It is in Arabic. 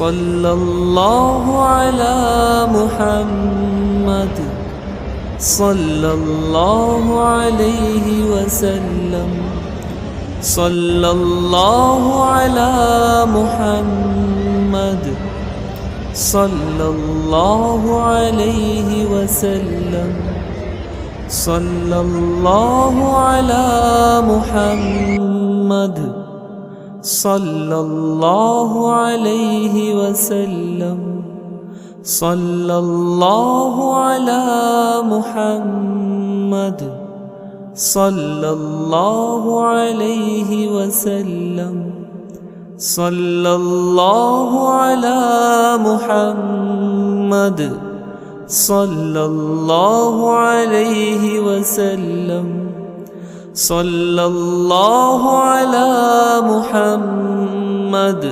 صلى الله على محمد صلى الله عليه وسلم صلى الله على محمد صلى الله عليه وسلم صلى الله على محمد صلى الله عليه وسلم صلى الله على محمد صلى الله عليه وسلم صلى الله على محمد صلى الله عليه وسلم صلى الله على محمد